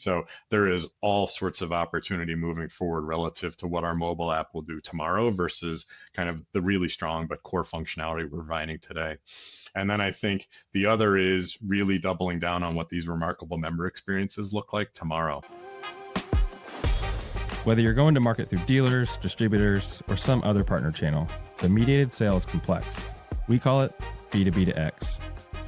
So there is all sorts of opportunity moving forward relative to what our mobile app will do tomorrow versus kind of the really strong but core functionality we're providing today. And then I think the other is really doubling down on what these remarkable member experiences look like tomorrow. Whether you're going to market through dealers, distributors, or some other partner channel, the mediated sale is complex. We call it B2B to X.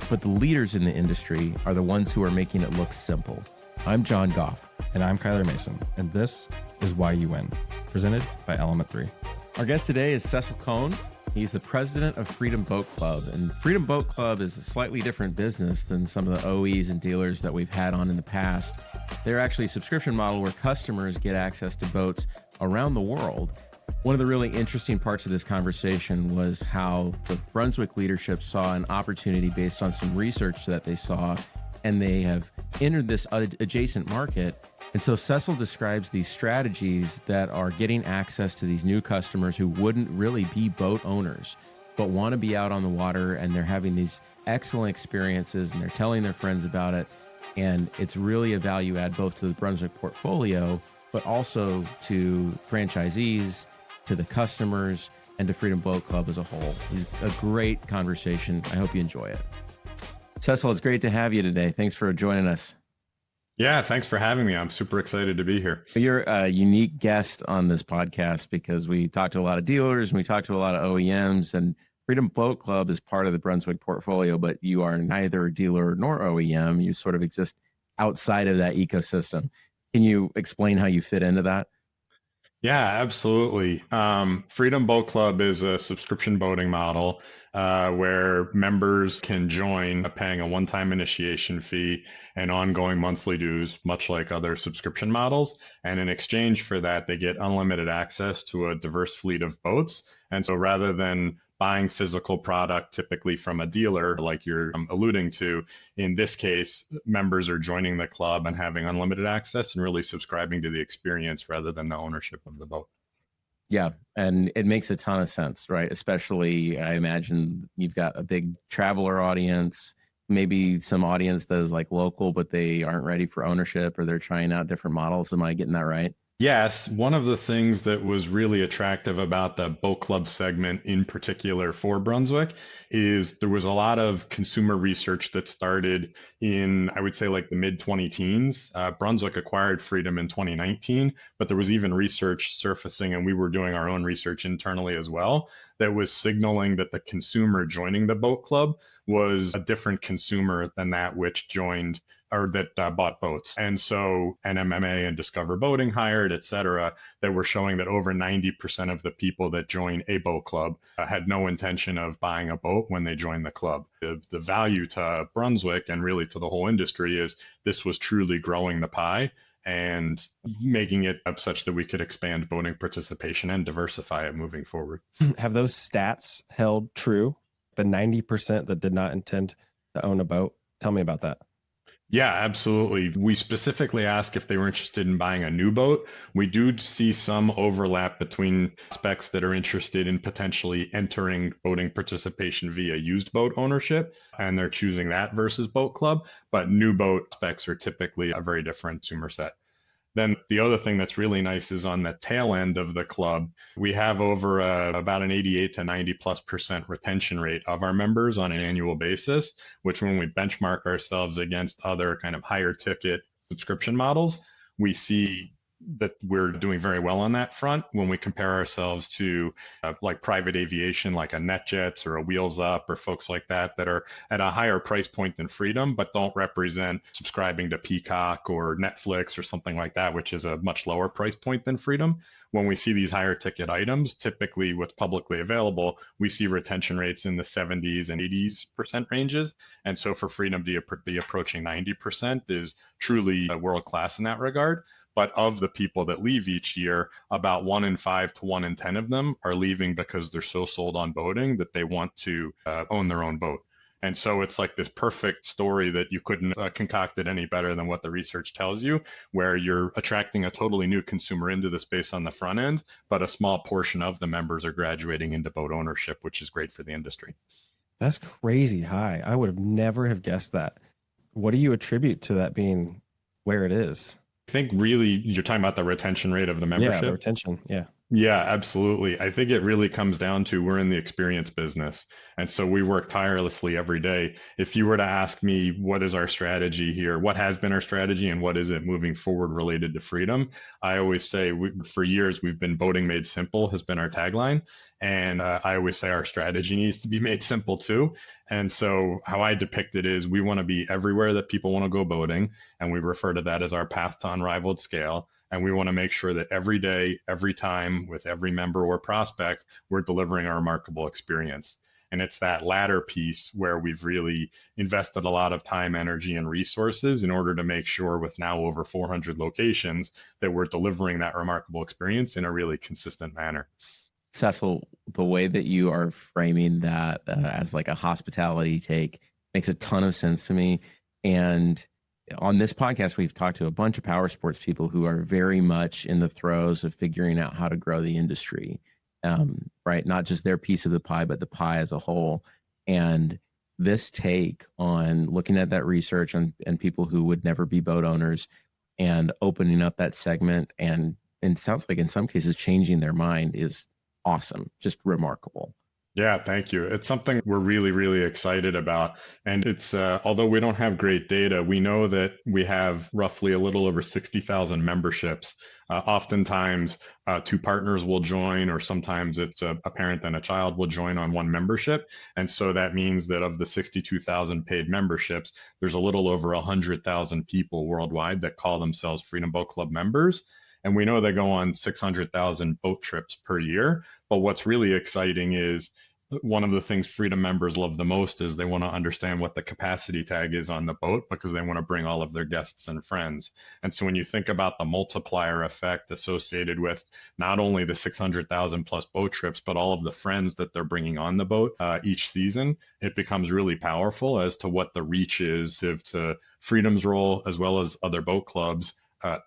But the leaders in the industry are the ones who are making it look simple. I'm John Goff. And I'm Kyler Mason, and this is Why You Win, presented by Element 3. Our guest today is Cecil Cohn. He's the president of Freedom Boat Club. And Freedom Boat Club is a slightly different business than some of the OEs and dealers that we've had on in the past. They're actually a subscription model where customers get access to boats around the world. One of the really interesting parts of this conversation was how the Brunswick leadership saw an opportunity based on some research that they saw, and they have entered this adjacent market. And so Cecil describes these strategies that are getting access to these new customers who wouldn't really be boat owners, but want to be out on the water, and they're having these excellent experiences and they're telling their friends about it. And it's really a value add both to the Brunswick portfolio, but also to franchisees, to the customers, and to Freedom Boat Club as a whole. It's a great conversation. I hope you enjoy it. Cecil, it's great to have you today. Thanks for joining us. Yeah, thanks for having me. I'm super excited to be here. You're a unique guest on this podcast because we talk to a lot of dealers and we talk to a lot of OEMs, and Freedom Boat Club is part of the Brunswick portfolio, but you are neither a dealer nor OEM. You sort of exist outside of that ecosystem. Can you explain how you fit into that? Yeah, absolutely. Freedom Boat Club is a subscription boating model where members can join paying a one-time initiation fee and ongoing monthly dues, much like other subscription models. And in exchange for that, they get unlimited access to a diverse fleet of boats. And so rather than buying physical product typically from a dealer, like you're alluding to, in this case, members are joining the club and having unlimited access and really subscribing to the experience rather than the ownership of the boat. Yeah, and it makes a ton of sense, right? Especially, I imagine you've got a big traveler audience, maybe some audience that is like local, but they aren't ready for ownership or they're trying out different models. Am I getting that right? Yes, one of the things that was really attractive about the boat club segment in particular for Brunswick is there was a lot of consumer research that started in, I would say, like the mid-2010s. Brunswick acquired Freedom in 2019, but there was even research surfacing, and we were doing our own research internally as well, that was signaling that the consumer joining the boat club was a different consumer than that which joined or that bought boats. And so NMMA and Discover Boating hired, et cetera, that were showing that over 90% of the people that join a boat club had no intention of buying a boat when they joined the club. The value to Brunswick and really to the whole industry is this was truly growing the pie and making it up such that we could expand boating participation and diversify it moving forward. Have those stats held true? The 90% that did not intend to own a boat? Tell me about that. Yeah, absolutely. We specifically ask if they were interested in buying a new boat. We do see some overlap between specs that are interested in potentially entering boating participation via used boat ownership, and they're choosing that versus boat club. But new boat specs are typically a very different consumer set. Then the other thing that's really nice is on the tail end of the club, we have over about an 88 to 90+% retention rate of our members on an annual basis, which when we benchmark ourselves against other kind of higher ticket subscription models, we see that we're doing very well on that front when we compare ourselves to like private aviation, like a NetJets or a Wheels Up or folks like that are at a higher price point than Freedom, but don't represent subscribing to Peacock or Netflix or something like that, which is a much lower price point than Freedom. When we see these higher ticket items, typically what's publicly available, we see retention rates in the 70s and 80% ranges. And so for Freedom to be approaching 90% is truly world-class in that regard. But of the people that leave each year, about 1 in 5 to 1 in 10 of them are leaving because they're so sold on boating that they want to own their own boat. And so it's like this perfect story that you couldn't concoct it any better than what the research tells you, where you're attracting a totally new consumer into the space on the front end, but a small portion of the members are graduating into boat ownership, which is great for the industry. That's crazy high. I would have never have guessed that. What do you attribute to that being where it is? I think really you're talking about the retention rate of the Yeah, the membership. retention. Yeah. Yeah, absolutely. I think it really comes down to we're in the experience business. And so we work tirelessly every day. If you were to ask me, what is our strategy here? What has been our strategy and what is it moving forward related to freedom? I always say for years, we've been boating made simple has been our tagline. And I always say our strategy needs to be made simple too. And so how I depict it is we want to be everywhere that people want to go boating. And we refer to that as our path to unrivaled scale. And we want to make sure that every day, every time, with every member or prospect, we're delivering a remarkable experience. And it's that latter piece where we've really invested a lot of time, energy, and resources in order to make sure, with now over 400 locations, that we're delivering that remarkable experience in a really consistent manner. Cecil, the way that you are framing that as like a hospitality take makes a ton of sense to me. And on this podcast, we've talked to a bunch of power sports people who are very much in the throes of figuring out how to grow the industry, right? Not just their piece of the pie, but the pie as a whole. And this take on looking at that research and people who would never be boat owners and opening up that segment and it sounds like in some cases changing their mind is awesome, just remarkable. Yeah, thank you. It's something we're really, really excited about. And it's, although we don't have great data, we know that we have roughly a little over 60,000 memberships. Oftentimes, two partners will join, or sometimes it's a parent and a child will join on one membership. And so that means that of the 62,000 paid memberships, there's a little over 100,000 people worldwide that call themselves Freedom Boat Club members. And we know they go on 600,000 boat trips per year. But what's really exciting is one of the things Freedom members love the most is they want to understand what the capacity tag is on the boat because they want to bring all of their guests and friends. And so when you think about the multiplier effect associated with not only the 600,000 plus boat trips, but all of the friends that they're bringing on the boat each season, it becomes really powerful as to what the reach is to Freedom's role as well as other boat clubs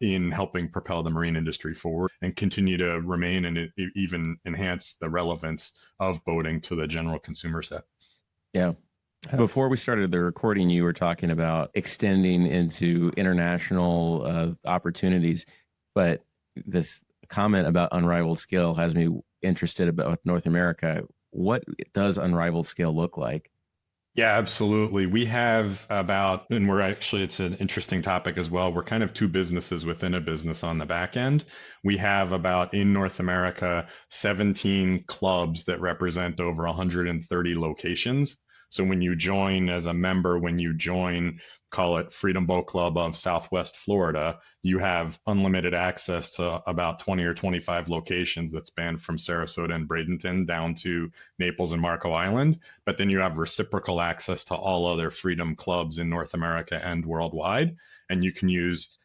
in helping propel the marine industry forward and continue to remain and even enhance the relevance of boating to the general consumer set. Yeah. Before we started the recording, you were talking about extending into international opportunities, but this comment about unrivaled scale has me interested about North America. What does unrivaled scale look like? Yeah, absolutely. We have about, and we're actually, it's an interesting topic as well. We're kind of two businesses within a business on the back end. We have about, in North America, 17 clubs that represent over 130 locations. So when you join as a member, when you join, call it Freedom Boat Club of Southwest Florida, you have unlimited access to about 20 or 25 locations that span from Sarasota and Bradenton down to Naples and Marco Island. But then you have reciprocal access to all other Freedom clubs in North America and worldwide. And you can use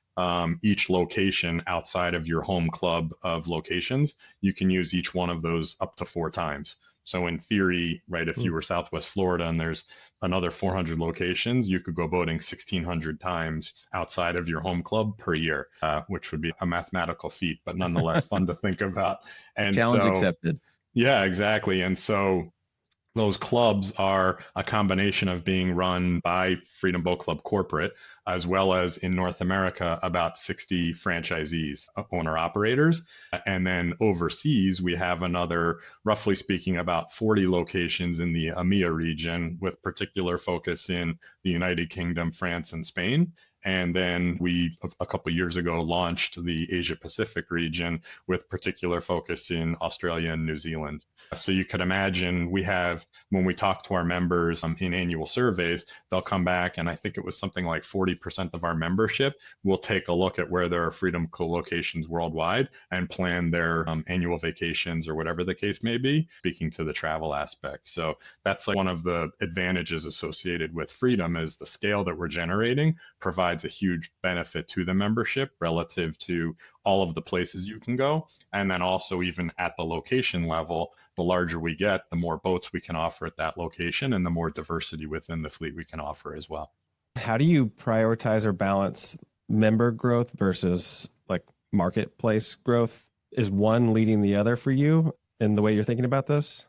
each location outside of your home club of locations. You can use each one of those up to 4 times. So in theory, right, if you were Southwest Florida and there's another 400 locations, you could go boating 1,600 times outside of your home club per year, which would be a mathematical feat, but nonetheless fun to think about. And challenge accepted. Yeah, exactly. And so those clubs are a combination of being run by Freedom Boat Club corporate, as well as in North America, about 60 franchisees, owner operators. And then overseas, we have another, roughly speaking, about 40 locations in the EMEA region with particular focus in the United Kingdom, France, and Spain. And then we, a couple of years ago, launched the Asia Pacific region with particular focus in Australia and New Zealand. So you could imagine we have, when we talk to our members in annual surveys, they'll come back, and I think it was something like 40% of our membership will take a look at where there are Freedom co-locations worldwide and plan their annual vacations or whatever the case may be, speaking to the travel aspect. So that's like one of the advantages associated with Freedom is the scale that we're generating provides a huge benefit to the membership relative to all of the places you can go. And then also even at the location level, the larger we get, the more boats we can offer at that location and the more diversity within the fleet we can offer as well. How do you prioritize or balance member growth versus like marketplace growth? Is one leading the other for you in the way you're thinking about this?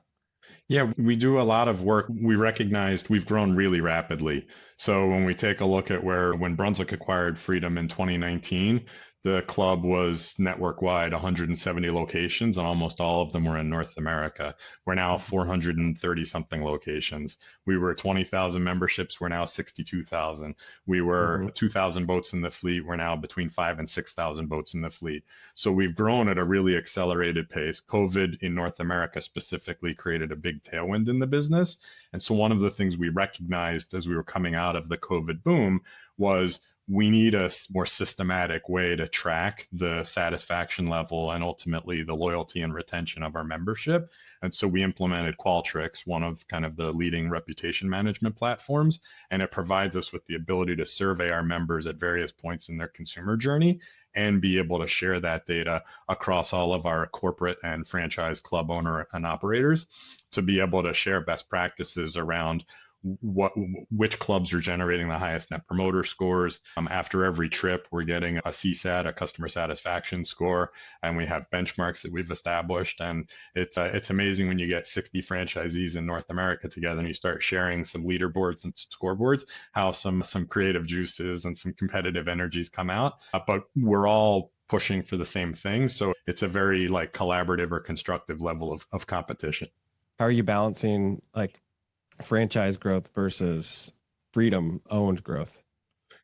Yeah, we do a lot of work. We recognized we've grown really rapidly. So when we take a look at when Brunswick acquired Freedom in 2019, the club was network wide, 170 locations, and almost all of them were in North America. We're now 430 something locations. We were 20,000 memberships. We're now 62,000. We were 2,000 boats in the fleet. We're now between 5,000 and 6,000 boats in the fleet. So we've grown at a really accelerated pace. COVID in North America specifically created a big tailwind in the business. And so one of the things we recognized as we were coming out of the COVID boom was we need a more systematic way to track the satisfaction level and ultimately the loyalty and retention of our membership. And so we implemented Qualtrics, one of kind of the leading reputation management platforms, and it provides us with the ability to survey our members at various points in their consumer journey and be able to share that data across all of our corporate and franchise club owner and operators to be able to share best practices around which clubs are generating the highest net promoter scores. After every trip, we're getting a CSAT, a customer satisfaction score, and we have benchmarks that we've established. And it's amazing when you get 60 franchisees in North America together and you start sharing some leaderboards and scoreboards, how some creative juices and some competitive energies come out. But we're all pushing for the same thing. So it's a very like collaborative or constructive level of competition. How are you balancing like franchise growth versus Freedom owned growth?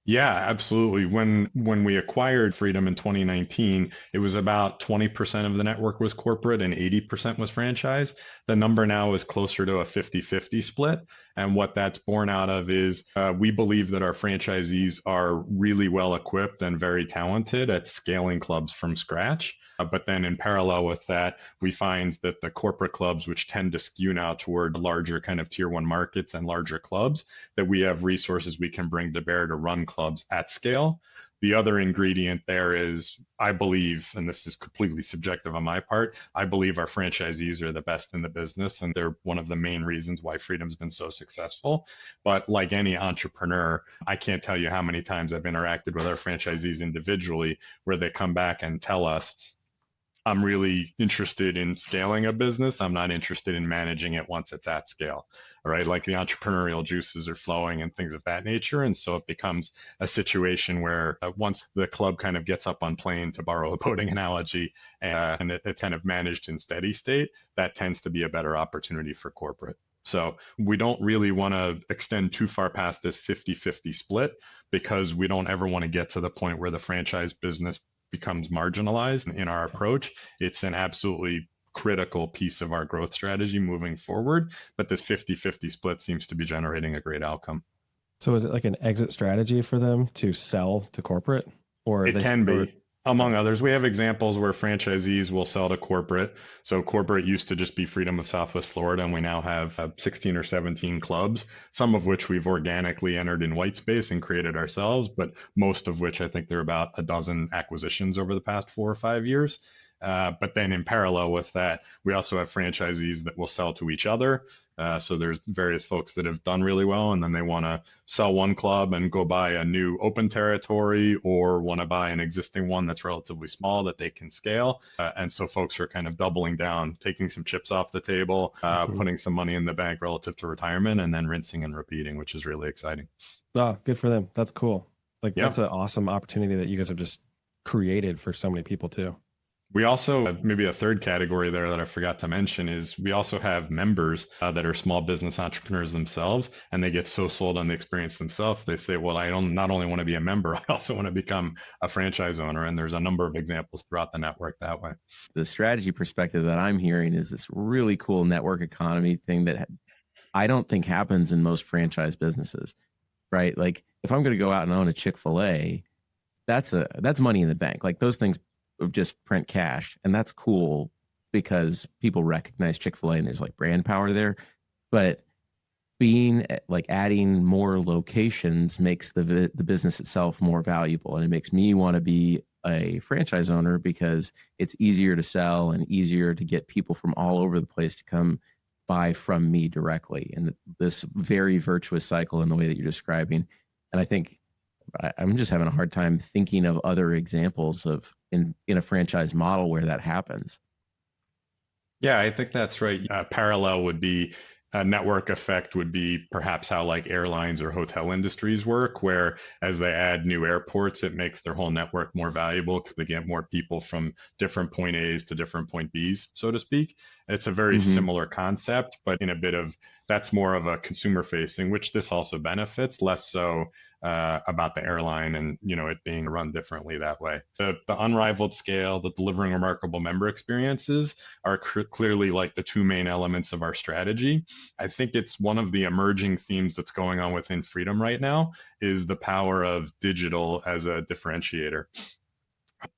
Yeah, absolutely. When we acquired Freedom in 2019, it was about 20% of the network was corporate and 80% was franchise. The number now is closer to a 50-50 split. And what that's born out of is we believe that our franchisees are really well equipped and very talented at scaling clubs from scratch. But then in parallel with that, we find that the corporate clubs, which tend to skew now toward larger kind of tier one markets and larger clubs, that we have resources we can bring to bear to run clubs at scale. The other ingredient there is, I believe, and this is completely subjective on my part, I believe our franchisees are the best in the business, and they're one of the main reasons why Freedom's been so successful. But like any entrepreneur, I can't tell you how many times I've interacted with our franchisees individually where they come back and tell us, I'm really interested in scaling a business. I'm not interested in managing it once it's at scale, right? Like the entrepreneurial juices are flowing and things of that nature. And so it becomes a situation where once the club kind of gets up on plane, to borrow a boating analogy, and it's kind of managed in steady state, that tends to be a better opportunity for corporate. So we don't really want to extend too far past this 50-50 split because we don't ever want to get to the point where the franchise business becomes marginalized in our approach. It's an absolutely critical piece of our growth strategy moving forward, but this 50-50 split seems to be generating a great outcome. So is it like an exit strategy for them to sell to corporate? Or it can be, among others. We have examples where franchisees will sell to corporate. So corporate used to just be Freedom of Southwest Florida, and we now have 16 or 17 clubs, some of which we've organically entered in white space and created ourselves, but most of which I think there are about a dozen acquisitions over the past 4 or 5 years. But then in parallel with that, we also have franchisees that will sell to each other. So there's various folks that have done really well, and then they want to sell one club and go buy a new open territory, or want to buy an existing one that's relatively small that they can scale. And so folks are kind of doubling down, taking some chips off the table, putting some money in the bank relative to retirement, and then rinsing and repeating, which is really exciting. Oh, good for them. That's cool. That's an awesome opportunity that you guys have just created for so many people too. We also, maybe a third category there that I forgot to mention, is we also have members that are small business entrepreneurs themselves, and they get so sold on the experience themselves. They say, well, I don't not only want to be a member, I also want to become a franchise owner. And there's a number of examples throughout the network that way. The strategy perspective that I'm hearing is this really cool network economy thing that I don't think happens in most franchise businesses, right? Like if I'm going to go out and own a Chick-fil-A, that's money in the bank. Like those things just print cash, and that's cool because people recognize Chick-fil-A and there's like brand power there. But being like adding more locations makes the business itself more valuable, and it makes me want to be a franchise owner because it's easier to sell and easier to get people from all over the place to come buy from me directly, and this very virtuous cycle in the way that you're describing. And I think I'm just having a hard time thinking of other examples of in a franchise model where that happens. Yeah, I think that's right. Parallel would be A network effect would be perhaps how like airlines or hotel industries work, where as they add new airports, it makes their whole network more valuable because they get more people from different point A's to different point B's, so to speak. It's a very similar concept, but in a bit of that's more of a consumer facing, which this also benefits, less so about the airline and it being run differently that way. The unrivaled scale, the delivering remarkable member experiences are clearly like the two main elements of our strategy. I think it's one of the emerging themes that's going on within Freedom right now is the power of digital as a differentiator.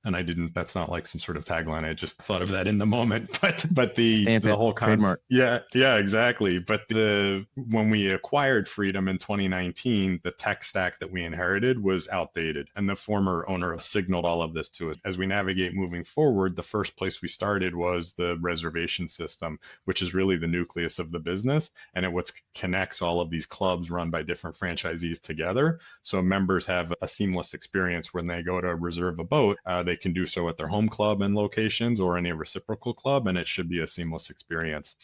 And that's not like some sort of tagline. I just thought of that in the moment, but the whole concept. Yeah, exactly. But when we acquired Freedom in 2019, the tech stack that we inherited was outdated, and the former owner signaled all of this to us. As we navigate moving forward, the first place we started was the reservation system, which is really the nucleus of the business, and it what connects all of these clubs run by different franchisees together. So members have a seamless experience when they go to reserve a boat. They can do so at their home club and locations or any reciprocal club, and it should be a seamless experience.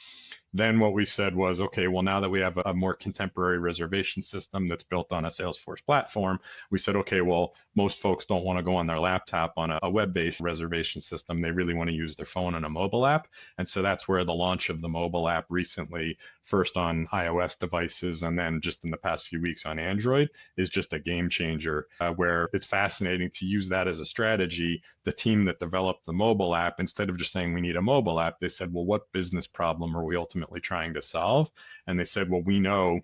Then what we said was, okay, well, now that we have a more contemporary reservation system that's built on a Salesforce platform, we said, okay, well, most folks don't want to go on their laptop on a web-based reservation system. They really want to use their phone and a mobile app. And so that's where the launch of the mobile app recently, first on iOS devices and then just in the past few weeks on Android, is just a game changer, where it's fascinating to use that as a strategy. The team that developed the mobile app, instead of just saying we need a mobile app, they said, well, what business problem are we ultimately trying to solve? And they said, well, we know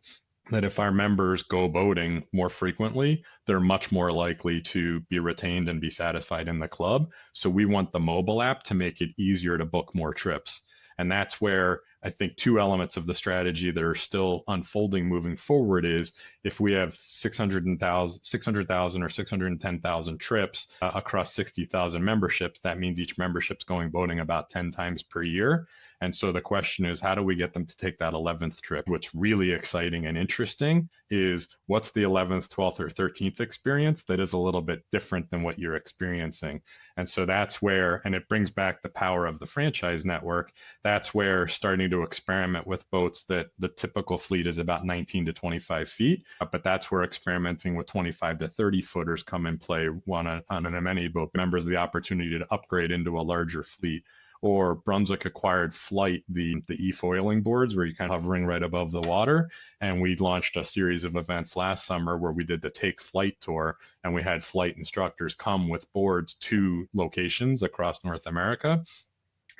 that if our members go boating more frequently, they're much more likely to be retained and be satisfied in the club. So we want the mobile app to make it easier to book more trips. And that's where I think two elements of the strategy that are still unfolding moving forward is if we have 600,000 or 610,000 trips across 60,000 memberships, that means each membership's going boating about 10 times per year. And so the question is, how do we get them to take that 11th trip? What's really exciting and interesting is what's the 11th, 12th, or 13th experience that is a little bit different than what you're experiencing. And so that's where, and it brings back the power of the franchise network. That's where starting to experiment with boats that the typical fleet is about 19 to 25 feet. But that's where experimenting with 25 to 30 footers come in play on an amenity boat. Members the opportunity to upgrade into a larger fleet. Or Brunswick acquired Flight, the e-foiling boards where you're kind of hovering right above the water. And we launched a series of events last summer where we did the Take Flight tour, and we had flight instructors come with boards to locations across North America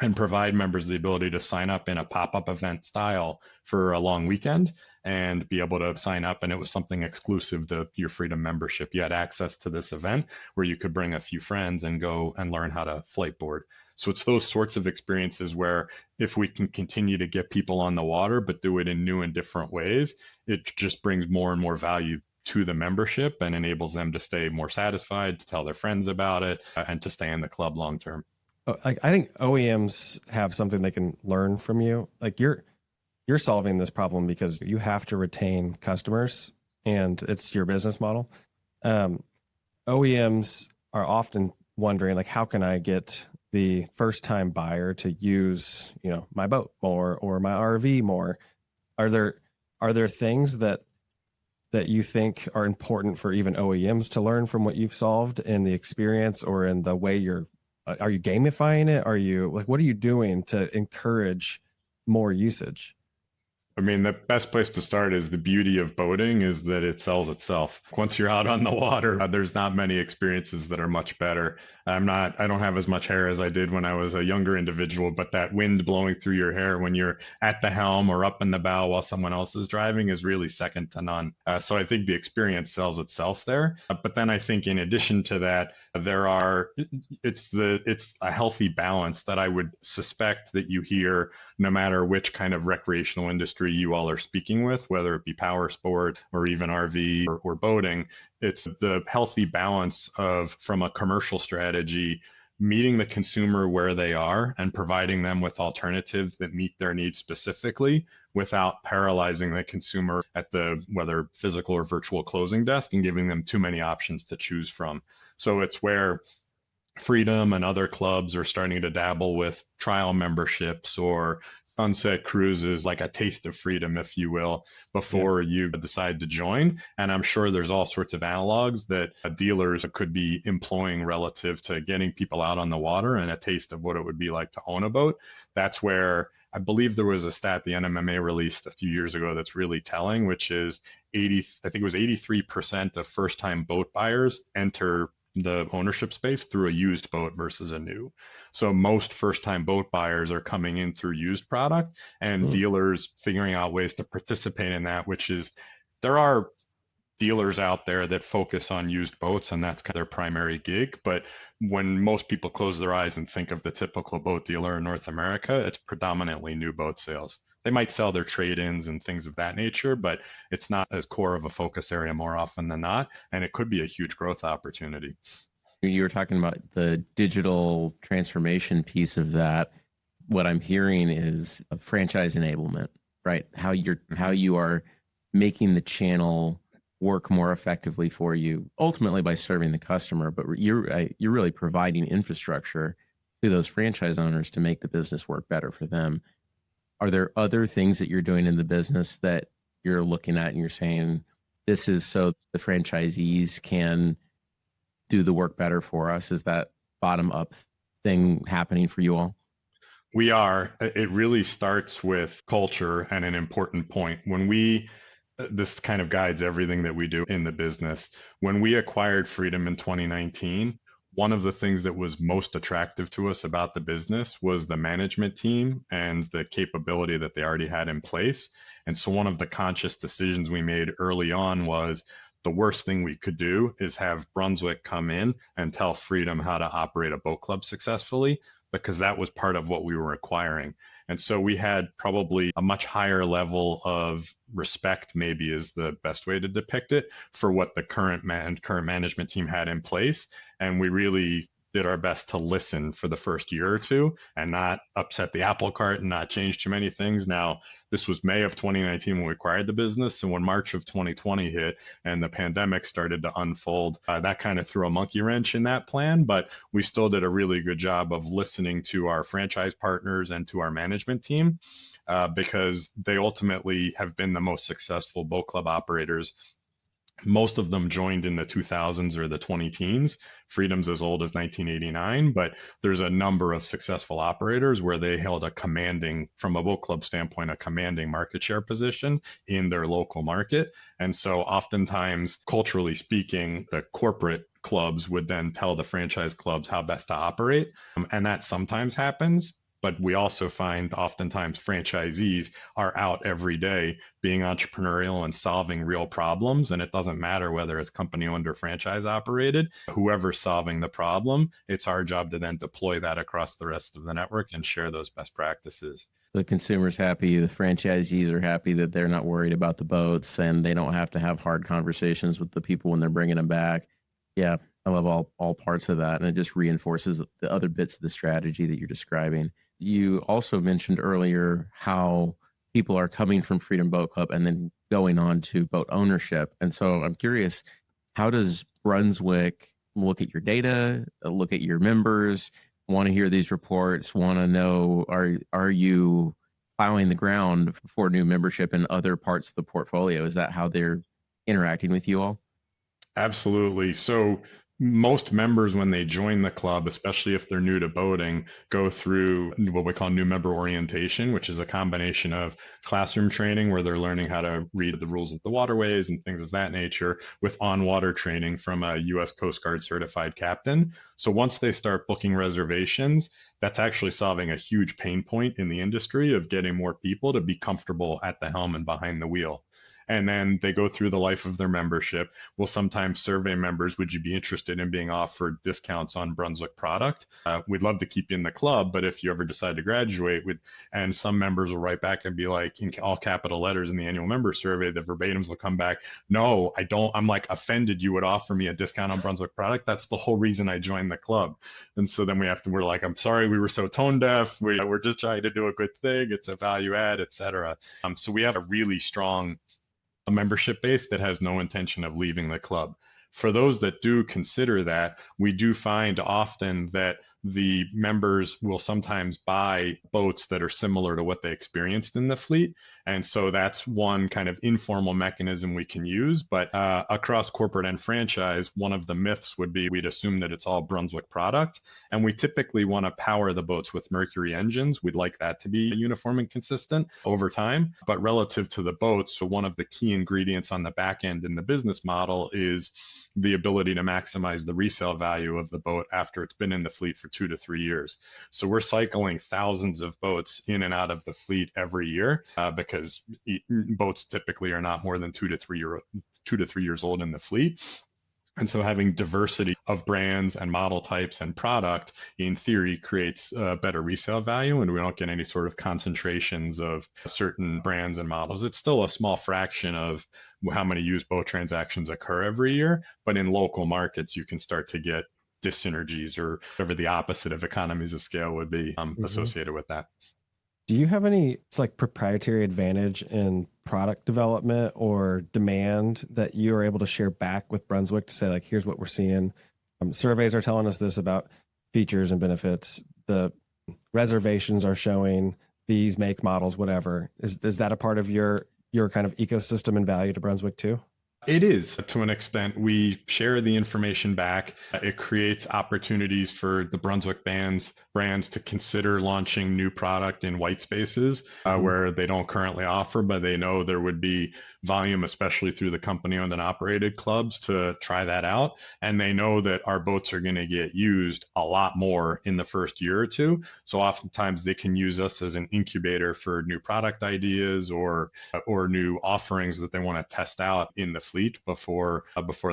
and provide members the ability to sign up in a pop-up event style for a long weekend and be able to sign up. And it was something exclusive to your Freedom membership. You had access to this event where you could bring a few friends and go and learn how to flight board. So it's those sorts of experiences where if we can continue to get people on the water, but do it in new and different ways, it just brings more and more value to the membership and enables them to stay more satisfied, to tell their friends about it, and to stay in the club long term. I think OEMs have something they can learn from you. Like you're solving this problem because you have to retain customers, and it's your business model. OEMs are often wondering, like, how can I get the first time buyer to use, my boat more or my RV more? Are there things that you think are important for even OEMs to learn from what you've solved in the experience or in the way are you gamifying it? Are you what are you doing to encourage more usage? I mean, the best place to start is the beauty of boating is that it sells itself. Once you're out on the water, there's not many experiences that are much better. I don't have as much hair as I did when I was a younger individual, but that wind blowing through your hair when you're at the helm or up in the bow while someone else is driving is really second to none. So I think the experience sells itself there. But then I think in addition to that, it's a healthy balance that I would suspect that you hear no matter which kind of recreational industry you all are speaking with, whether it be power sport or even RV or boating. It's the healthy balance of, from a commercial strategy, meeting the consumer where they are and providing them with alternatives that meet their needs specifically without paralyzing the consumer at the whether physical or virtual closing desk and giving them too many options to choose from. So it's where Freedom and other clubs are starting to dabble with trial memberships or sunset cruises, like a taste of freedom, if you will, before you decide to join. And I'm sure there's all sorts of analogs that dealers could be employing relative to getting people out on the water and a taste of what it would be like to own a boat. That's where I believe there was a stat the NMMA released a few years ago that's really telling, which is I think it was 83% of first-time boat buyers enter the ownership space through a used boat versus a new. So most first-time boat buyers are coming in through used product, and dealers figuring out ways to participate in that, which is there are dealers out there that focus on used boats, and that's kind of their primary gig. But when most people close their eyes and think of the typical boat dealer in North America, it's predominantly new boat sales. They might sell their trade-ins and things of that nature, but it's not as core of a focus area more often than not. And it could be a huge growth opportunity. You were talking about the digital transformation piece of that. What I'm hearing is a franchise enablement, right? How you are making the channel work more effectively for you, ultimately by serving the customer, but you're really providing infrastructure to those franchise owners to make the business work better for them. Are there other things that you're doing in the business that you're looking at and you're saying, this is so the franchisees can do the work better for us? Is that bottom up thing happening for you all? We are. It really starts with culture and an important point. This kind of guides everything that we do in the business. When we acquired Freedom in 2019, one of the things that was most attractive to us about the business was the management team and the capability that they already had in place. And so one of the conscious decisions we made early on was the worst thing we could do is have Brunswick come in and tell Freedom how to operate a boat club successfully, because that was part of what we were acquiring. And so we had probably a much higher level of respect, maybe is the best way to depict it, for what the current management team had in place. And we really did our best to listen for the first year or two and not upset the apple cart and not change too many things. Now, this was May of 2019 when we acquired the business. And when March of 2020 hit and the pandemic started to unfold, that kind of threw a monkey wrench in that plan. But we still did a really good job of listening to our franchise partners and to our management team, because they ultimately have been the most successful boat club operators. Most of them joined in the 2000s or the 20-teens. Freedom's as old as 1989, but there's a number of successful operators where they held from a boat club standpoint, a commanding market share position in their local market. And so oftentimes, culturally speaking, the corporate clubs would then tell the franchise clubs how best to operate. And that sometimes happens. But we also find oftentimes franchisees are out every day being entrepreneurial and solving real problems. And it doesn't matter whether it's company owned or franchise operated, whoever's solving the problem, it's our job to then deploy that across the rest of the network and share those best practices. The consumer's happy, the franchisees are happy that they're not worried about the boats and they don't have to have hard conversations with the people when they're bringing them back. Yeah, I love all parts of that. And it just reinforces the other bits of the strategy that you're describing. You also mentioned earlier how people are coming from Freedom Boat Club and then going on to boat ownership. And so I'm curious, how does Brunswick look at your data, look at your members, want to hear these reports, want to know, are you plowing the ground for new membership in other parts of the portfolio? Is that how they're interacting with you all? Absolutely. So most members, when they join the club, especially if they're new to boating, go through what we call new member orientation, which is a combination of classroom training where they're learning how to read the rules of the waterways and things of that nature, with on-water training from a U.S. Coast Guard certified captain. So once they start booking reservations, that's actually solving a huge pain point in the industry of getting more people to be comfortable at the helm and behind the wheel. And then they go through the life of their membership. We'll sometimes survey members, would you be interested in being offered discounts on Brunswick product? We'd love to keep you in the club, but if you ever decide to graduate, and some members will write back and be like, in all capital letters in the annual member survey, the verbatims will come back, no, I don't, I'm like offended you would offer me a discount on Brunswick product. That's the whole reason I joined the club. And so then we're like, I'm sorry, we were so tone deaf. We're just trying to do a good thing. It's a value add, et cetera. So we have a really strong membership base that has no intention of leaving the club. For those that do consider that, we do find often that the members will sometimes buy boats that are similar to what they experienced in the fleet. And so that's one kind of informal mechanism we can use. But across corporate and franchise, one of the myths would be we'd assume that it's all Brunswick product. And we typically want to power the boats with Mercury engines. We'd like that to be uniform and consistent over time. But relative to the boats, so one of the key ingredients on the back end in the business model is the ability to maximize the resale value of the boat after it's been in the fleet for 2 to 3 years. So we're cycling thousands of boats in and out of the fleet every year because boats typically are not more than 2 to 3 years old in the fleet. And so having diversity of brands and model types and product, in theory, creates better resale value, and we don't get any sort of concentrations of certain brands and models. It's still a small fraction of how many used boat transactions occur every year, but in local markets, you can start to get dyssynergies or whatever the opposite of economies of scale would be associated with that. Do you have any proprietary advantage in product development or demand that you are able to share back with Brunswick to say, like, here's what we're seeing? Surveys are telling us this about features and benefits. The reservations are showing these make models, whatever. Is that a part of your kind of ecosystem and value to Brunswick too? It is, to an extent. We share the information back. It creates opportunities for the Brunswick brands to consider launching new product in white spaces where they don't currently offer, but they know there would be volume, especially through the company-owned and operated clubs, to try that out. And they know that our boats are going to get used a lot more in the first year or two. So oftentimes they can use us as an incubator for new product ideas or new offerings that they want to test out in the fleet before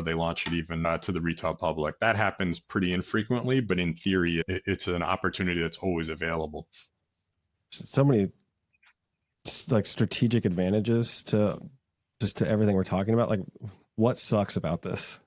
they launch it even to the retail public. That happens pretty infrequently, but in theory, it's an opportunity that's always available. So many strategic advantages to everything we're talking about. Like, what sucks about this?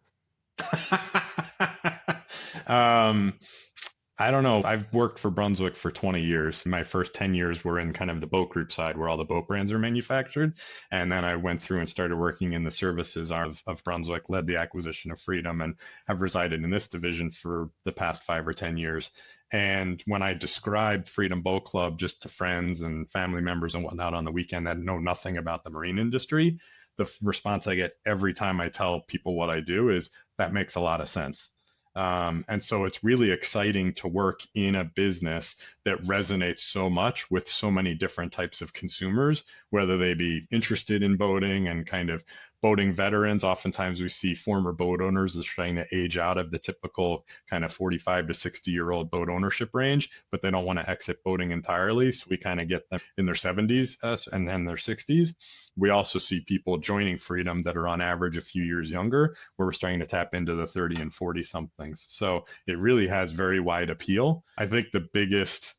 I don't know. I've worked for Brunswick for 20 years. My first 10 years were in kind of the boat group side where all the boat brands are manufactured. And then I went through and started working in the services arm of Brunswick, led the acquisition of Freedom, and have resided in this division for the past 5 or 10 years. And when I describe Freedom Boat Club just to friends and family members and whatnot on the weekend that know nothing about the marine industry, the response I get every time I tell people what I do is, that makes a lot of sense. And so it's really exciting to work in a business that resonates so much with so many different types of consumers, whether they be interested in boating and kind of boating veterans. Oftentimes we see former boat owners as trying to age out of the typical kind of 45 to 60-year-old boat ownership range, but they don't want to exit boating entirely. So we kind of get them in their 70s and then their 60s. We also see people joining Freedom that are on average a few years younger, where we're starting to tap into the 30 and 40 somethings. So it really has very wide appeal. I think the biggest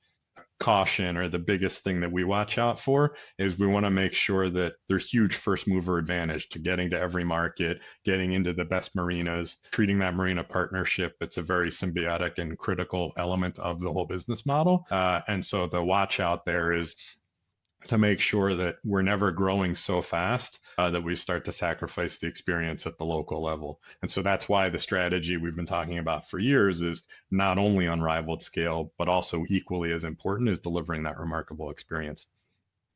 caution or the biggest thing that we watch out for is we want to make sure that there's huge first mover advantage to getting to every market, getting into the best marinas, treating that marina partnership. It's a very symbiotic and critical element of the whole business model. And so the watch out there is to make sure that we're never growing so fast that we start to sacrifice the experience at the local level. And so that's why the strategy we've been talking about for years is not only unrivaled scale, but also equally as important is delivering that remarkable experience.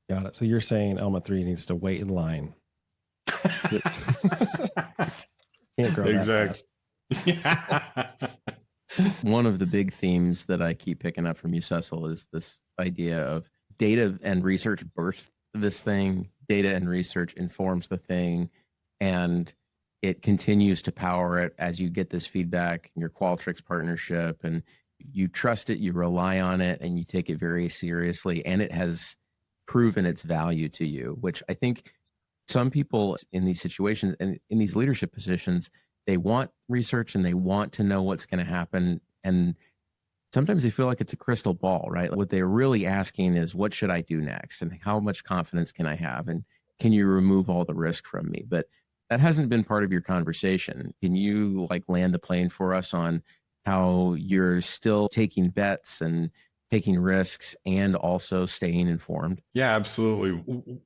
Got it. So you're saying Elma 3 needs to wait in line. Can't grow that fast. Yeah. One of the big themes that I keep picking up from you, Cecil, is this idea of data and research birthed this thing. Data and research informs the thing, and it continues to power it as you get this feedback in your Qualtrics partnership, and you trust it, you rely on it, and you take it very seriously. And it has proven its value to you, which I think some people in these situations and in these leadership positions, they want research and they want to know what's going to happen. And sometimes they feel like it's a crystal ball, right? What they're really asking is, what should I do next? And how much confidence can I have? And can you remove all the risk from me? But that hasn't been part of your conversation. Can you land the plane for us on how you're still taking bets and taking risks and also staying informed? Yeah, absolutely.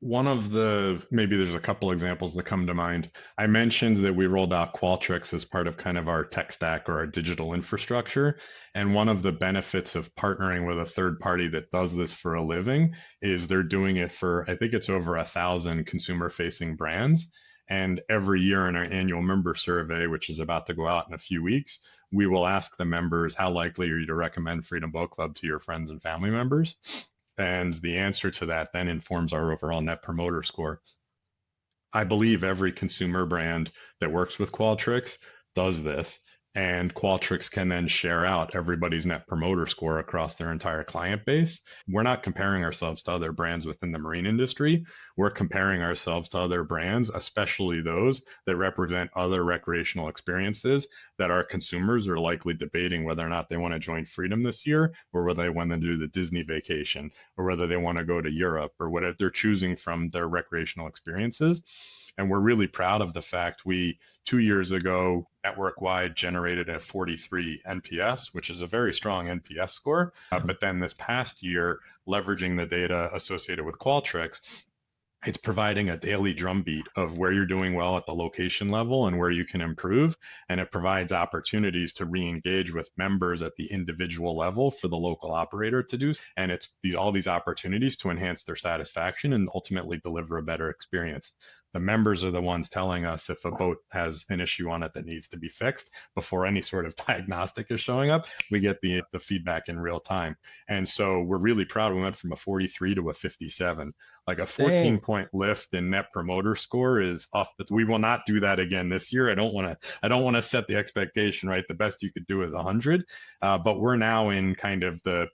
One of the, maybe there's a couple examples that come to mind. I mentioned that we rolled out Qualtrics as part of kind of our tech stack or our digital infrastructure. And one of the benefits of partnering with a third party that does this for a living is they're doing it for, I think it's over 1,000 consumer facing brands. And every year in our annual member survey, which is about to go out in a few weeks, we will ask the members, how likely are you to recommend Freedom Boat Club to your friends and family members? And the answer to that then informs our overall net promoter score. I believe every consumer brand that works with Qualtrics does this. And Qualtrics can then share out everybody's net promoter score across their entire client base. We're not comparing ourselves to other brands within the marine industry. We're comparing ourselves to other brands, especially those that represent other recreational experiences that our consumers are likely debating whether or not they want to join Freedom this year, or whether they want to do the Disney vacation, or whether they want to go to Europe, or whatever they're choosing from their recreational experiences. And we're really proud of the fact we 2 years ago network wide generated a 43 NPS, which is a very strong NPS score. But then this past year, leveraging the data associated with Qualtrics, it's providing a daily drumbeat of where you're doing well at the location level and where you can improve. And it provides opportunities to re-engage with members at the individual level for the local operator to do. And it's all these opportunities to enhance their satisfaction and ultimately deliver a better experience. The members are the ones telling us if a boat has an issue on it that needs to be fixed before any sort of diagnostic is showing up. We get the feedback in real time. And so we're really proud. We went from a 43 to a 57. Like a 14-point lift in net promoter score is off. We will not do that again this year. I don't want to set the expectation, right? The best you could do is 100. But we're now in kind of the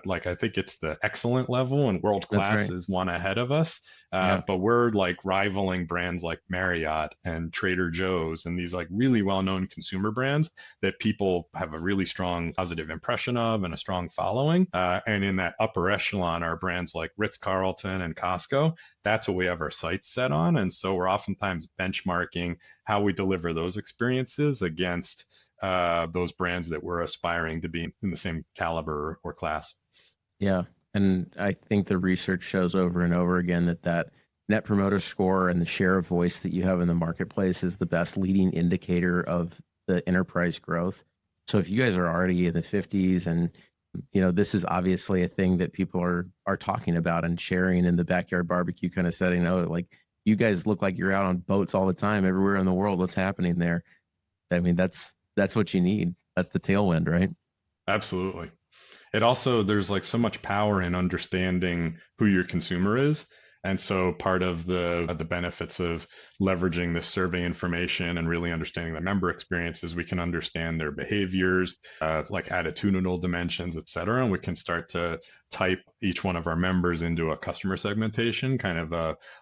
like I think it's the excellent level, and world class is one ahead of us. But we're like rivaling brands like Marriott and Trader Joe's and these like really well-known consumer brands that people have a really strong positive impression of and a strong following. And in that upper echelon are brands like Ritz-Carlton and Costco. That's what we have our sights set on. And so we're oftentimes benchmarking how we deliver those experiences against those brands that we're aspiring to be in the same caliber or class. Yeah. And I think the research shows over and over again that net promoter score and the share of voice that you have in the marketplace is the best leading indicator of the enterprise growth. So if you guys are already in the 50s and this is obviously a thing that people are talking about and sharing in the backyard barbecue kind of setting. Oh, like you guys look like you're out on boats all the time everywhere in the world. What's happening there? I mean, that's what you need. That's the tailwind, right? Absolutely. It also, there's like so much power in understanding who your consumer is. And so part of the benefits of leveraging this survey information and really understanding the member experiences, we can understand their behaviors, like attitudinal dimensions, et cetera. And we can start to type each one of our members into a customer segmentation, kind of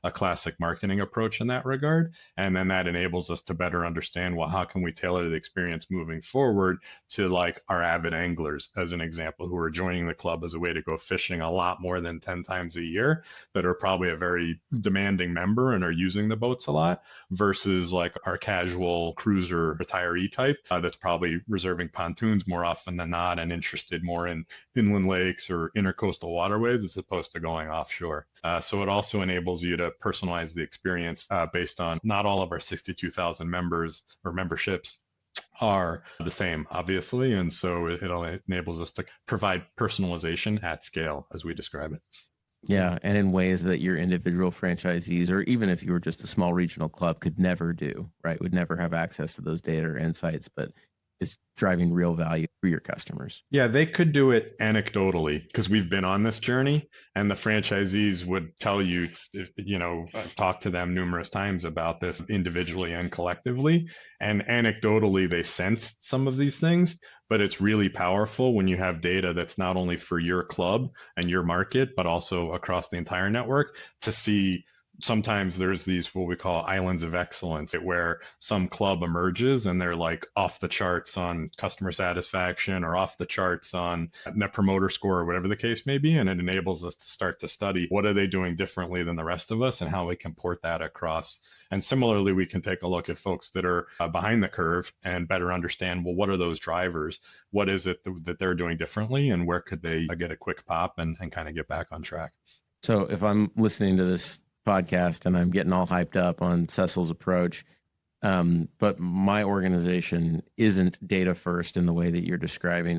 a classic marketing approach in that regard. And then that enables us to better understand, well, how can we tailor the experience moving forward to like our avid anglers, as an example, who are joining the club as a way to go fishing a lot more than 10 times a year, that are probably a very demanding member and are using the boats a lot, versus like our casual cruiser retiree type that's probably reserving pontoons more often than not and interested more in inland lakes or intercoastal waterways as opposed to going offshore. So it also enables you to personalize the experience based on not all of our 62,000 members or memberships are the same, obviously. And so it enables us to provide personalization at scale, as we describe it. Yeah, and in ways that your individual franchisees, or even if you were just a small regional club, could never do, right? Would never have access to those data or insights, but is driving real value for your customers. Yeah, they could do it anecdotally because we've been on this journey, and the franchisees would tell you, I've talked to them numerous times about this individually and collectively, and anecdotally they sensed some of these things. But it's really powerful when you have data that's not only for your club and your market, but also across the entire network to see sometimes there's these what we call islands of excellence where some club emerges and they're like off the charts on customer satisfaction or off the charts on net promoter score or whatever the case may be. And it enables us to start to study what are they doing differently than the rest of us and how we can port that across. And similarly, we can take a look at folks that are behind the curve and better understand, well, what are those drivers? What is it that they're doing differently, and where could they get a quick pop and kind of get back on track? So if I'm listening to this podcast and I'm getting all hyped up on Cecil's approach, but my organization isn't data first in the way that you're describing,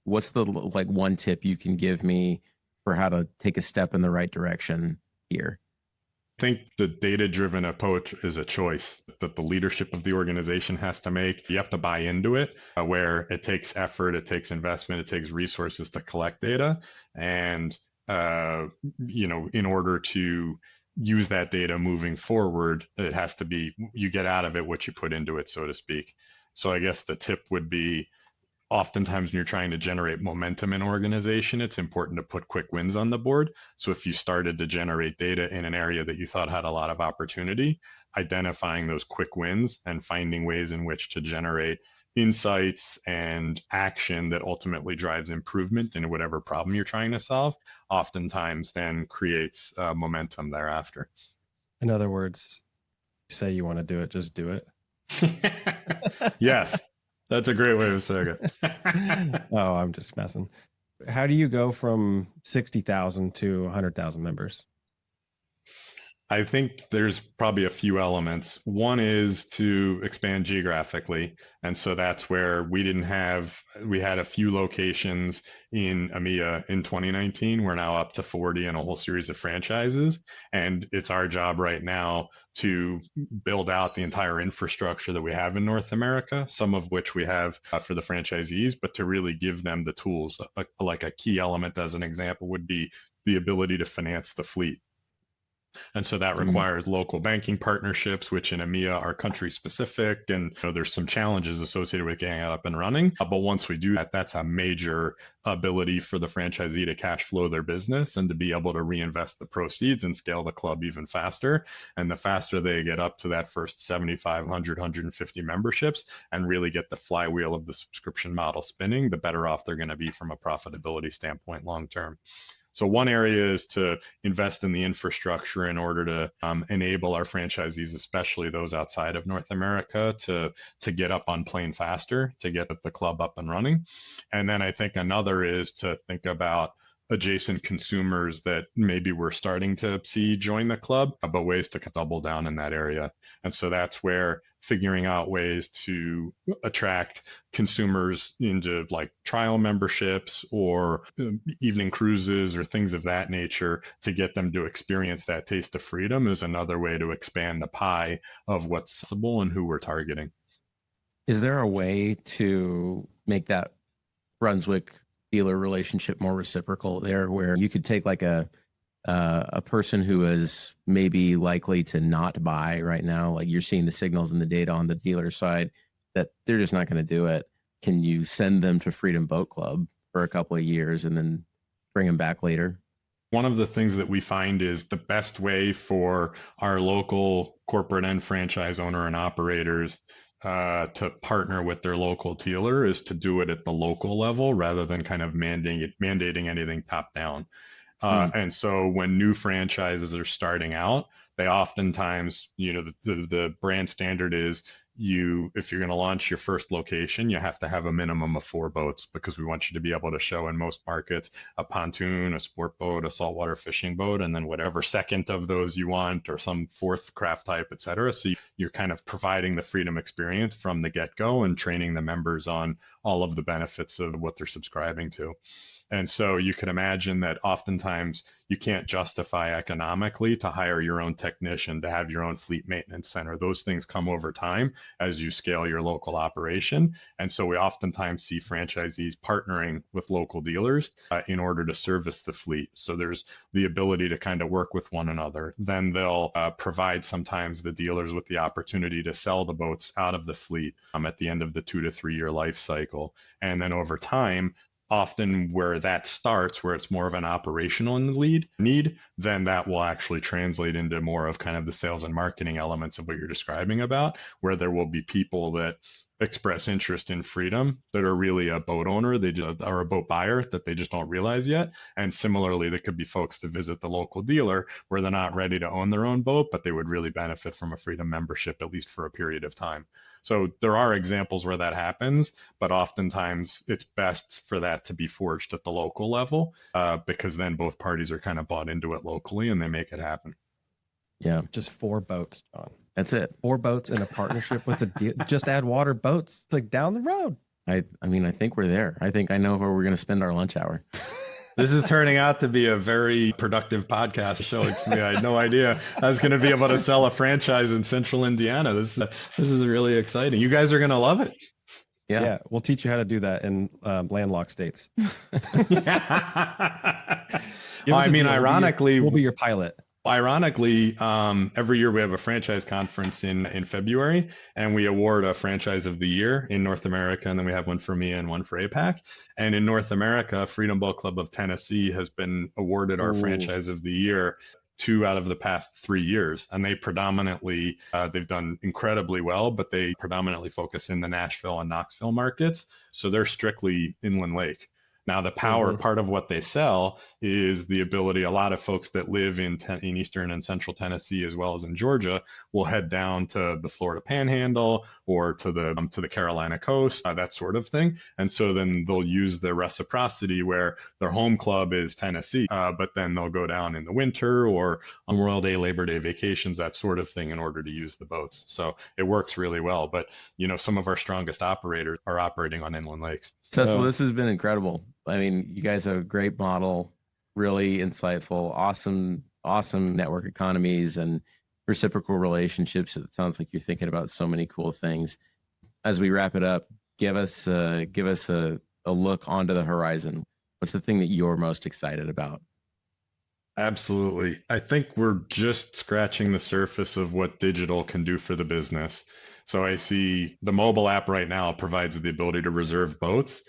what's the like one tip you can give me for how to take a step in the right direction here? I think the data-driven approach is a choice that the leadership of the organization has to make. You have to buy into it, where it takes effort, it takes investment, it takes resources to collect data. And, in order to use that data moving forward, it has to be, you get out of it what you put into it, so to speak. So I guess the tip would be, oftentimes when you're trying to generate momentum in an organization, it's important to put quick wins on the board. So if you started to generate data in an area that you thought had a lot of opportunity, identifying those quick wins and finding ways in which to generate insights and action that ultimately drives improvement in whatever problem you're trying to solve, oftentimes then creates momentum thereafter. In other words, say you want to do it, just do it. Yes. That's a great way of saying it. Oh, I'm just messing. How do you go from 60,000 to 100,000 members? I think there's probably a few elements. One is to expand geographically. And so that's where we had a few locations in EMEA in 2019. We're now up to 40 and a whole series of franchises. And it's our job right now to build out the entire infrastructure that we have in North America, some of which we have for the franchisees, but to really give them the tools. Like a key element, as an example, would be the ability to finance the fleet. And so that requires local banking partnerships, which in EMEA are country specific. And there's some challenges associated with getting it up and running. But once we do that, that's a major ability for the franchisee to cash flow their business and to be able to reinvest the proceeds and scale the club even faster. And the faster they get up to that first 7,500, 150 memberships and really get the flywheel of the subscription model spinning, the better off they're going to be from a profitability standpoint long term. So one area is to invest in the infrastructure in order to enable our franchisees, especially those outside of North America, to get up on plane faster, to get the club up and running. And then I think another is to think about adjacent consumers that maybe we're starting to see join the club, but ways to double down in that area. And so that's where figuring out ways to attract consumers into like trial memberships or evening cruises or things of that nature to get them to experience that taste of freedom is another way to expand the pie of what's possible and who we're targeting. Is there a way to make that Brunswick dealer relationship more reciprocal there, where you could take like a person who is maybe likely to not buy right now, like you're seeing the signals in the data on the dealer side that they're just not going to do it. Can you send them to Freedom Boat Club for a couple of years and then bring them back later? One of the things that we find is the best way for our local corporate and franchise owner and operators to partner with their local dealer is to do it at the local level rather than kind of mandating anything top down. And so when new franchises are starting out, they oftentimes, the brand standard is if you're going to launch your first location, you have to have a minimum of 4 boats because we want you to be able to show in most markets a pontoon, a sport boat, a saltwater fishing boat, and then whatever second of those you want or some fourth craft type, et cetera. So you're kind of providing the freedom experience from the get-go and training the members on all of the benefits of what they're subscribing to. And so you can imagine that oftentimes you can't justify economically to hire your own technician, to have your own fleet maintenance center. Those things come over time as you scale your local operation. And so we oftentimes see franchisees partnering with local dealers in order to service the fleet. So there's the ability to kind of work with one another. Then they'll provide sometimes the dealers with the opportunity to sell the boats out of the fleet at the end of the 2 to 3 year life cycle. And then over time, often where that starts, where it's more of an operational need, then that will actually translate into more of kind of the sales and marketing elements of what you're describing about, where there will be people that express interest in Freedom that are really a boat owner, they just are a boat buyer that they just don't realize yet. And similarly, there could be folks that visit the local dealer where they're not ready to own their own boat, but they would really benefit from a Freedom membership, at least for a period of time. So there are examples where that happens, but oftentimes it's best for that to be forged at the local level, because then both parties are kind of bought into it locally and they make it happen. Yeah. Just 4 boats, John. That's it. 4 boats in a partnership with a deal. Just add water boats. It's like down the road. I mean, I think we're there. I think I know where we're going to spend our lunch hour. This is turning out to be a very productive podcast show. I had no idea I was going to be able to sell a franchise in Central Indiana. This is really exciting. You guys are going to love it. Yeah. We'll teach you how to do that in landlocked states. I mean, ironically, we'll be your pilot. Ironically, every year we have a franchise conference in February, and we award a franchise of the year in North America, and then we have one for EMEA and one for APAC. And in North America, Freedom Boat Club of Tennessee has been awarded our franchise of the year 2 out of the past 3 years, and they predominantly they've done incredibly well, but they predominantly focus in the Nashville and Knoxville markets, so they're strictly inland lake. Now, the power part of what they sell is the ability. A lot of folks that live in Eastern and Central Tennessee, as well as in Georgia, will head down to the Florida Panhandle or to the Carolina coast, that sort of thing. And so then they'll use their reciprocity where their home club is Tennessee, but then they'll go down in the winter or on Memorial Day, Labor Day vacations, that sort of thing, in order to use the boats. So it works really well. But some of our strongest operators are operating on inland lakes. Cecil, this has been incredible. I mean, you guys have a great model, really insightful, awesome network economies and reciprocal relationships. It sounds like you're thinking about so many cool things. As we wrap it up, give us a look onto the horizon. What's the thing that you're most excited about? Absolutely. I think we're just scratching the surface of what digital can do for the business. So I see the mobile app right now provides the ability to reserve boats,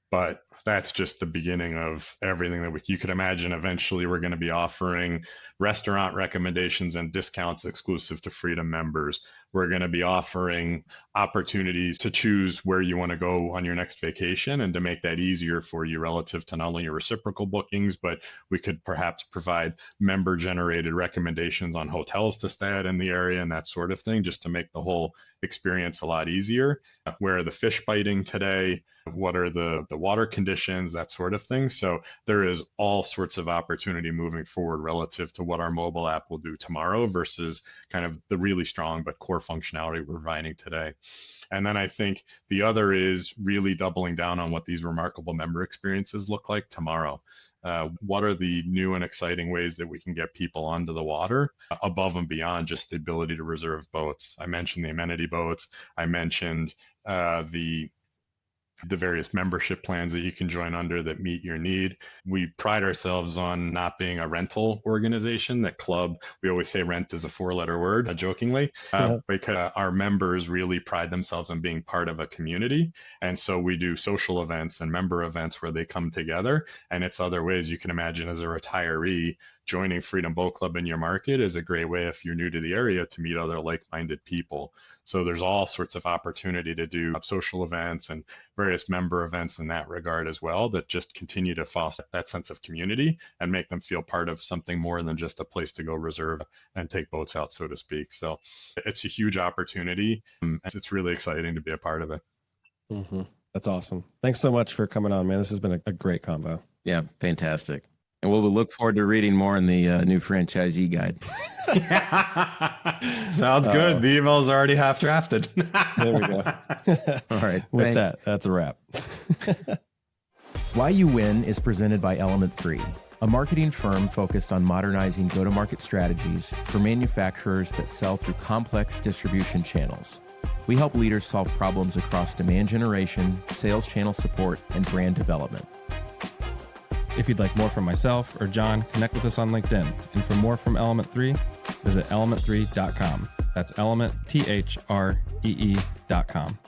but that's just the beginning of everything that you could imagine. Eventually, we're going to be offering restaurant recommendations and discounts exclusive to Freedom members. We're going to be offering opportunities to choose where you want to go on your next vacation and to make that easier for you relative to not only your reciprocal bookings, but we could perhaps provide member-generated recommendations on hotels to stay at in the area and that sort of thing, just to make the whole experience a lot easier. Where are the fish biting today? What are the water conditions? That sort of thing. So there is all sorts of opportunity moving forward relative to what our mobile app will do tomorrow versus kind of the really strong but core functionality we're providing today. And then I think the other is really doubling down on what these remarkable member experiences look like tomorrow. What are the new and exciting ways that we can get people onto the water above and beyond just the ability to reserve boats? I mentioned the amenity boats. I mentioned the various membership plans that you can join under that meet your need. We pride ourselves on not being a rental organization. That club, we always say rent is a 4-letter word, jokingly, because our members really pride themselves on being part of a community. And so we do social events and member events where they come together. And it's other ways you can imagine as a retiree. Joining Freedom Boat Club in your market is a great way, if you're new to the area, to meet other like-minded people. So there's all sorts of opportunity to do social events and various member events in that regard as well, that just continue to foster that sense of community and make them feel part of something more than just a place to go reserve and take boats out, so to speak. So it's a huge opportunity. And it's really exciting to be a part of it. Mm-hmm. That's awesome. Thanks so much for coming on, man. This has been a great convo. Yeah, fantastic. And we'll look forward to reading more in the new franchisee guide. Sounds good. The email's already half drafted. There we go. All right. With that, that's a wrap. Why You Win is presented by Element 3, a marketing firm focused on modernizing go-to-market strategies for manufacturers that sell through complex distribution channels. We help leaders solve problems across demand generation, sales channel support, and brand development. If you'd like more from myself or John, connect with us on LinkedIn. And for more from Element 3, visit element3.com. That's elementthree.com.